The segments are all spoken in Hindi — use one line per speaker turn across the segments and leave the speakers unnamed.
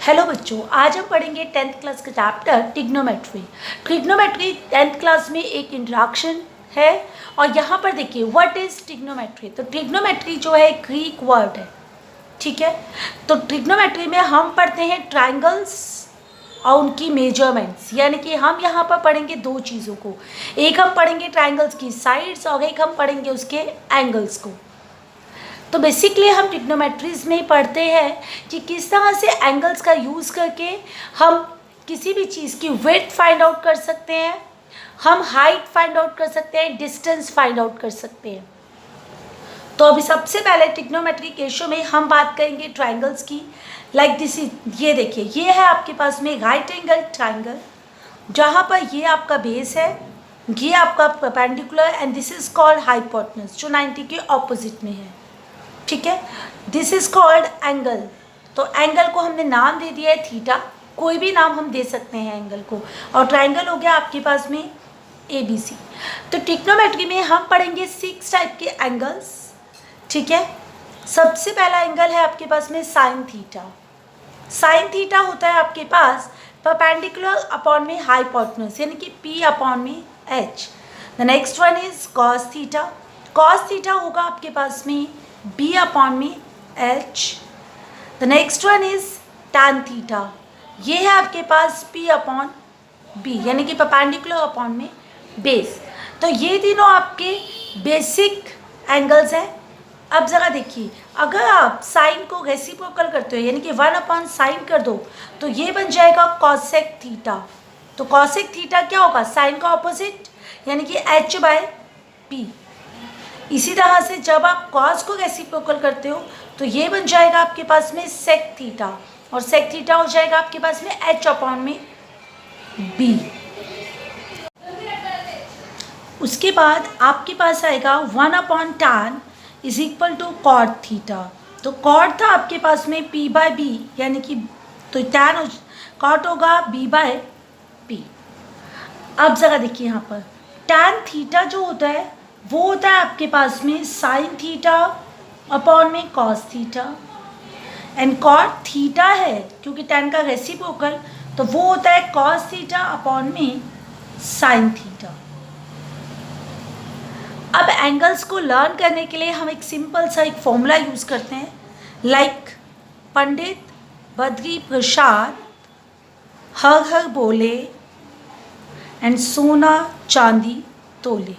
हेलो बच्चों, आज हम पढ़ेंगे 10th क्लास का chapter trigonometry. Trigonometry 10th class में एक इंट्रोडक्शन है और यहाँ पर देखिए व्हाट इज ट्रिग्नोमेट्री। तो ट्रिग्नोमेट्री जो है ग्रीक वर्ड है, ठीक है। तो ट्रिग्नोमेट्री में हम पढ़ते हैं ट्राइंगल्स और उनकी मेजरमेंट्स, यानी कि हम यहाँ पर पढ़ेंगे दो चीज़ों को। एक हम पढ़ेंगे ट्राइंगल्स की साइड्स और एक हम पढ़ेंगे उसके एंगल्स को। तो बेसिकली हम ट्रिग्नोमेट्रीज में पढ़ते हैं कि किस तरह से एंगल्स का यूज़ करके हम किसी भी चीज़ की विड्थ फाइंड आउट कर सकते हैं, हम हाइट फाइंड आउट कर सकते हैं, डिस्टेंस फाइंड आउट कर सकते हैं। तो अभी सबसे पहले ट्रिग्नोमेट्री केसों में हम बात करेंगे ट्राइंगल्स की। लाइक दिस, ये देखिए, ये है आपके पास में राइट एंगल ट्राइंगल, जहाँ पर ये आपका बेस है, ये आपका perpendicular and this is called hypotenuse, जो 90 के ऑपोजिट में है, ठीक है। This is called angle. तो एंगल को हमने नाम दे दिया है थीटा, कोई भी नाम हम दे सकते हैं एंगल को। और ट्राइंगल हो गया आपके पास में ABC। तो ट्रिग्नोमेट्री में हम पढ़ेंगे 6 टाइप के एंगल्स, ठीक है। सबसे पहला एंगल है आपके पास में साइन थीटा। साइन थीटा होता है आपके पास परपेंडिकुलर अपॉन में हाइपोटेनस, यानी कि P अपॉन में H। The next one is cos theta. Cos theta होगा आपके पास में B अपॉन में H। The next one is tan theta, ये है आपके पास P अपॉन B, यानी कि परपेंडिकुलर अपॉन में बेस। तो ये तीनों आपके बेसिक एंगल्स हैं। अब ज़रा देखिए, अगर आप साइन को रेसिप्रोकल करते हो, यानी कि 1 अपॉन साइन कर दो, तो ये बन जाएगा कॉसेक थीटा। तो कॉसेक थीटा क्या होगा? साइन का ऑपोजिट, यानी कि H/P। इसी तरह से जब आप कॉस को रेसिप्रोकल करते हो तो ये बन जाएगा आपके पास में सेक थीटा, और सेक थीटा हो जाएगा आपके पास में H अपॉन में B। उसके बाद आपके पास आएगा 1 अपॉन tan is equal to cot theta. तो कॉट था आपके पास में P/B, यानी कि तो tan कॉट होगा B/P। अब ज़रा देखिए यहाँ पर tan थीटा जो होता है वो होता है आपके पास में साइन थीटा अपॉन में cos theta, and cot theta है क्योंकि tan का रेसिप्रोकल, तो वो होता है कॉस थीटा अपॉन में साइन थीटा। अब एंगल्स को लर्न करने के लिए हम एक सिंपल सा एक फॉर्मूला यूज़ करते हैं, लाइक पंडित बद्री प्रसाद हर हर बोले एंड सोना चांदी तोले।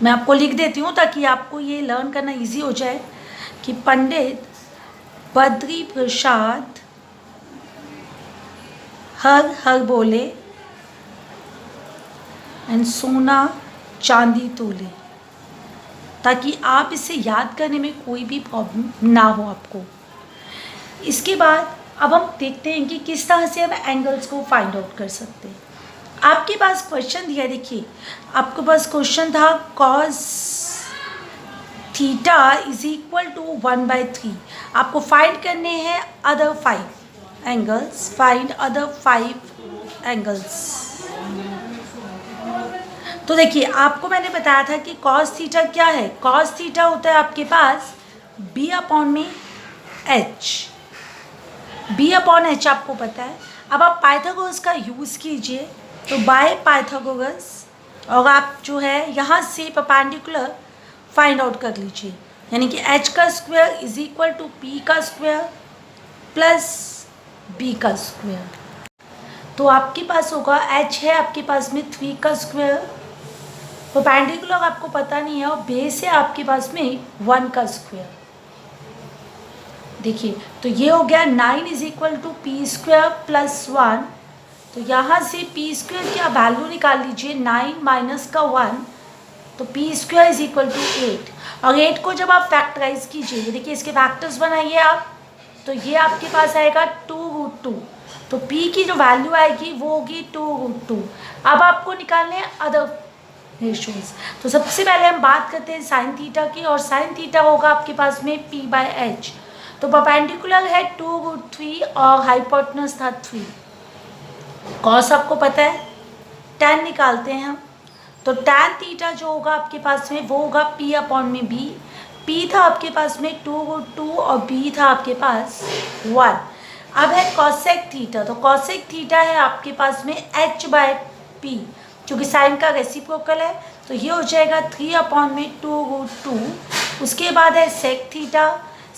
मैं आपको लिख देती हूँ ताकि आपको ये लर्न करना इजी हो जाए कि पंडित बद्री प्रसाद हर हर बोले एंड सोना चांदी तोले, ताकि आप इसे याद करने में कोई भी प्रॉब्लम ना हो आपको। इसके बाद अब हम देखते हैं कि किस तरह से हम एंगल्स को फाइंड आउट कर सकते हैं। आपके पास क्वेश्चन दिया, देखिए आपके पास क्वेश्चन था cos theta is equal to 1/3। आपको फाइंड करने हैं other 5 angles, find other 5 angles. तो देखिए आपको मैंने बताया था कि कॉस थीटा क्या है। कॉस थीटा होता है आपके पास B अपॉन में H। B अपॉन H आपको पता है। अब आप पाइथागोरस का यूज़ कीजिए, तो बाय पाइथागोरस, और आप जो है यहाँ से परपेंडिकुलर फाइंड आउट कर लीजिए, यानी कि H का square is equal to P का स्क्वायर प्लस B का स्क्वायर। तो आपके पास होगा H है आपके पास में 3 का स्क्वायर, परपेंडिकुलर आपको पता नहीं है, और बेस है आपके पास में 1 का स्क्वायर। देखिए तो ये हो गया 9 is equal to P square plus 1। तो यहाँ से P स्क्वायर की आप वैल्यू निकाल लीजिए, 9 माइनस का 1, तो P square is equal to 8। और 8 को जब आप फैक्टराइज कीजिए, देखिए इसके फैक्टर्स बनाइए आप, तो ये आपके पास आएगा 2√2। तो P की जो वैल्यू आएगी वो होगी 2√2। अब आपको निकालने हैं अदर रेशोज। तो सबसे पहले हम बात करते हैं साइन थीटा की, और साइन थीटा होगा आपके पास में P/H। तो परपेंडिकुलर है 2√3 और हाइपोटेनस था 3। कॉस आपको पता है, tan निकालते हैं हम, तो tan थीटा जो होगा आपके पास में वो होगा P अपॉन में B। P था आपके पास में 2√2 और B था आपके पास 1। अब है कॉसेक थीटा, तो कॉसेक थीटा है आपके पास में h/p, क्योंकि साइन का रेसिप्रोकल है तो ये हो जाएगा 3/2√2। उसके बाद है सेक थीटा,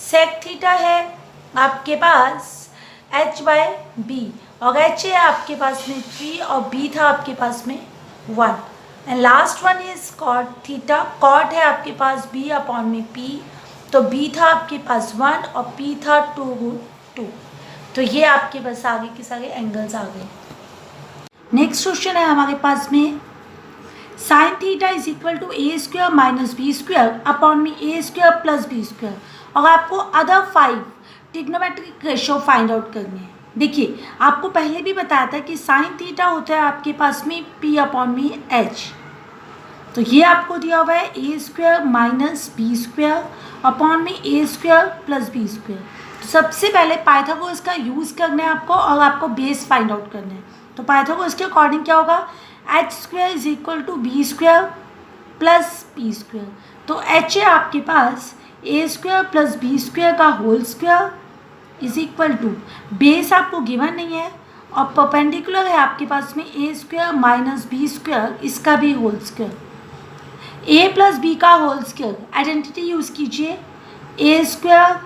सेक थीटा है आपके पास h/b, और h है आपके पास में 3 और b था आपके पास में 1। And last one is cot theta, cot है आपके पास b/p, तो b था आपके पास 1 और p था 2√2। तो ये आपके पास आगे के सारे एंगल्स आ गए। नेक्स्ट क्वेश्चन है हमारे पास में sine theta is equal to a² minus b² / a² + b², और आपको अदर 5 ट्रिग्नोमेट्रिक रेशियो फाइंड आउट करने हैं। देखिए आपको पहले भी बताया था कि साइन थीटा होता है आपके पास में p/h, तो ये आपको दिया हुआ है a² minus b² a² + b²। तो सबसे पहले पाइथागोरस का यूज़ करना है आपको, और आपको बेस फाइंड आउट करना है। तो पाइथागोरस के अकॉर्डिंग क्या होगा, h² is equal to b² + p²। तो h है आपके पास a² + b² का whole square is equal to, base आपको गिवन नहीं है और परपेंडिकुलर है आपके पास में a² माइनस b², इसका भी होल स्क्वायर, a + b का होल स्क्वायर, आइडेंटिटी यूज़ कीजिए, a²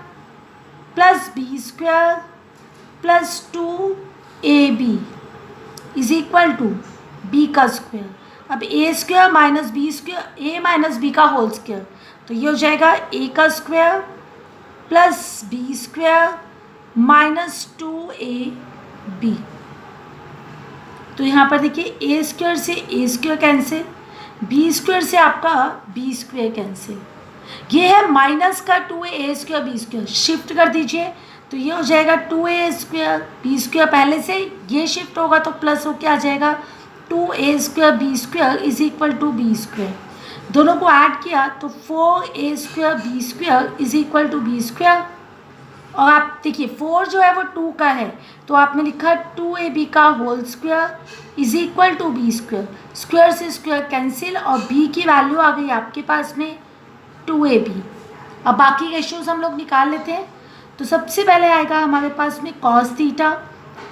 + b² + 2ab is equal to b का स्क्वायर। अब a² minus b², a minus b का होल स्क्वायर, तो ये हो जाएगा a का स्क्वायर + b² माइनस 2ab। तो यहाँ पर देखिए a² से a² कैंसिल, b² से आपका b² कैंसिल, ये है माइनस का 2a² b², शिफ्ट कर दीजिए तो ये हो जाएगा 2a² b² पहले से ये शिफ्ट होगा तो प्लस होके आ जाएगा 2a² b² is equal to b²। दोनों को ऐड किया तो 4a² b² is equal to b²। और आप देखिए 4 जो है वो 2 का है, तो आपने लिखा 2ab का whole square is equal to b²। Square से स्क्वायर कैंसिल और b की वैल्यू आ गई आपके पास में 2ab। अब बाकी रेशियोज हम लोग निकाल लेते हैं। तो सबसे पहले आएगा हमारे पास में कॉस थीटा,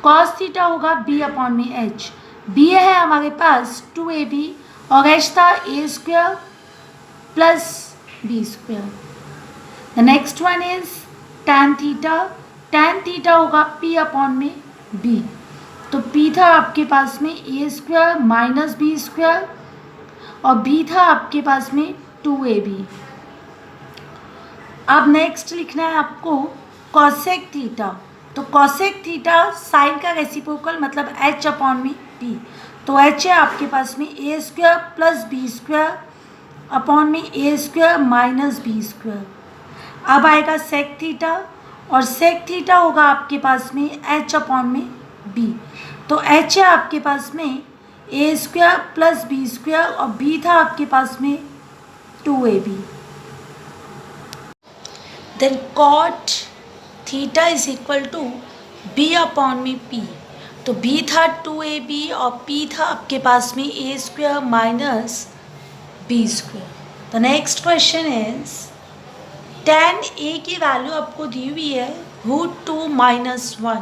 कॉस थीटा होगा b/h, b है हमारे पास 2ab और h था a² + b²। The next one is tan theta, tan theta होगा p/b, तो p था आपके पास में a² माइनस b² और b था आपके पास में 2ab। अब नेक्स्ट लिखना है आपको कॉसेक थीटा, तो कॉसेक थीटा साइन का रेसिप्रोकल मतलब h/p, तो h है आपके पास में a² + b² a² minus b²। अब आएगा सेक थीटा, और सेक थीटा होगा आपके पास में h/b, तो h है आपके पास में a² + b² और b था आपके पास में 2ab। Then cot theta is equal to b/p, तो b था 2ab और p था आपके पास में a² minus b²। The next question is tan a की वैल्यू आपको दी हुई है √2 - 1,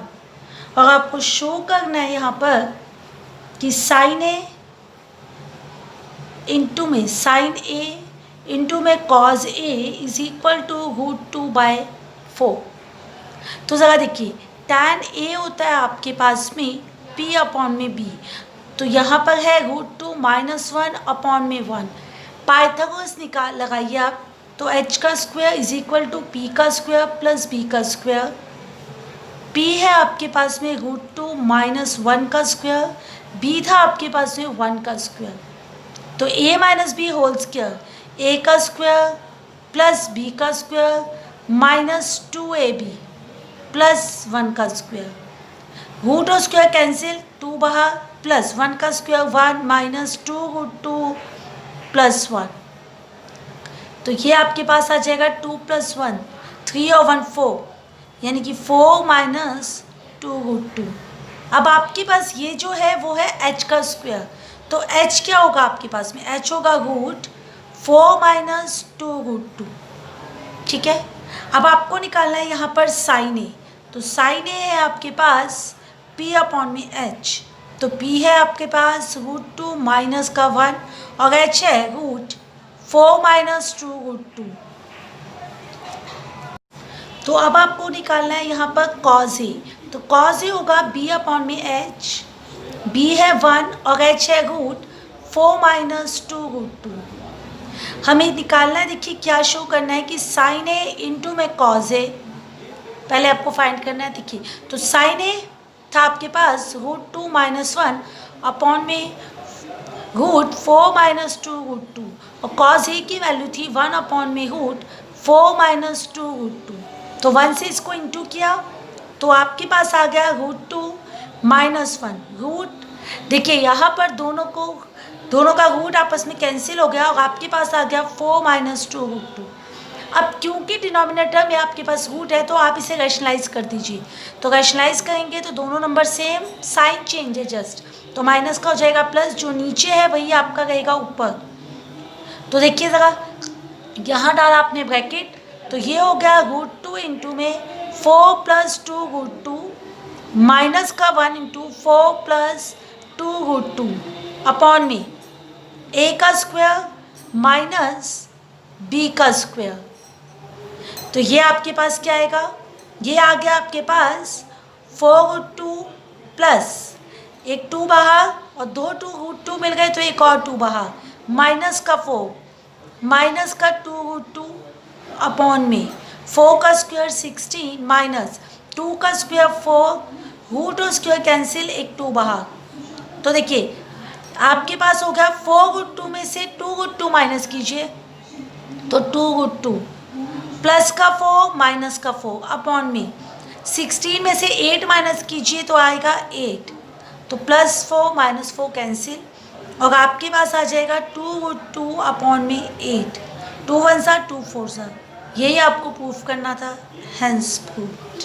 और आपको शो करना है यहाँ पर कि साइन a इंटू में साइन a इंटू में cos a is equal to √2/4। तो ज़रा देखिए tan a होता है आपके पास में p/b, तो यहाँ पर है √2 - 1/1। पाइथागोरस लगाइए आप, तो h का square is equal to p का स्क्वायर प्लस b का स्क्वायर। p है आपके पास में √2 - 1 का स्क्वायर, b था आपके पास में 1 का स्क्वायर, तो a minus b whole square, a का स्क्वायर प्लस b का स्क्वायर माइनस 2ab प्लस 1 का स्क्वायर। रूट और स्क्वायर कैंसिल, 2 बाहर, प्लस 1 का स्क्वायर 1 माइनस 2√2 प्लस 1, तो ये आपके पास आ जाएगा 2 + 1 3 और 1 4, यानी कि 4 माइनस 2√2। अब आपके पास ये जो है वो है h का स्क्वायर, तो h क्या होगा आपके पास में, h होगा √4 - 2√2। ठीक है, अब आपको निकालना है यहाँ पर साइन a, तो साइन ए है आपके पास p अपॉन में h, तो p है आपके पास √2 माइनस का 1 और h है √4 माइनस 2 √2। तो अब आपको निकालना है यहाँ पर कॉज ए, तो कॉज ए होगा b अपॉन में h, b है 1 और h है √4 माइनस 2 √2। हमें निकालना है, देखिए क्या शो करना है कि साइन ए इंटू में कॉज ए, पहले आपको फाइंड करना है। देखिए तो साइन ए था आपके पास √2 माइनस 1 अपॉन में √4 माइनस 2 √2 और कॉज ए की वैल्यू थी 1 अपॉन में √4 माइनस 2 √2। तो 1 से इसको इंटू किया तो आपके पास आ गया √2 माइनस 1 देखिए यहाँ पर दोनों का रूट आपस में कैंसिल हो गया और आपके पास आ गया 4 माइनस 2 √2। अब क्योंकि डिनोमिनेटर में आपके पास रूट है तो आप इसे रैशनलाइज कर दीजिए, तो रैशनलाइज करेंगे तो दोनों नंबर सेम, साइन चेंज है जस्ट, तो माइनस का हो जाएगा प्लस, जो नीचे है वही आपका रहेगा ऊपर। तो देखिए ज़रा यहाँ डाला आपने ब्रैकेट, तो ये हो गया √2 इंटू में 4 प्लस 2 √2 माइनस का 1 इंटू 4 प्लस 2 √2 अपॉन में a का स्क्वायर माइनस b का स्क्वायर। तो ये आपके पास क्या आएगा, ये आ गया आपके पास 4√2 प्लस एक 2 बाहर और 2 √2 मिल गए तो एक और 2 बाहर, माइनस का 4 माइनस का 2 √2 अपॉन में 4 का स्क्वायर 16 माइनस 2 का स्क्वायर 4 रूट और स्क्वायर कैंसिल, एक 2 बाहर। तो देखिए आपके पास हो गया 4√2 में से 2√2 माइनस कीजिए तो 2√2 प्लस का 4 माइनस का 4 अपॉन में 16 में से 8 माइनस कीजिए तो आएगा 8, तो प्लस 4 माइनस 4 कैंसिल और आपके पास आ जाएगा 2√2 अपॉन में 8, 2 1 सा 2 4 सा। यही आपको प्रूफ करना था, हेंस प्रूव्ड।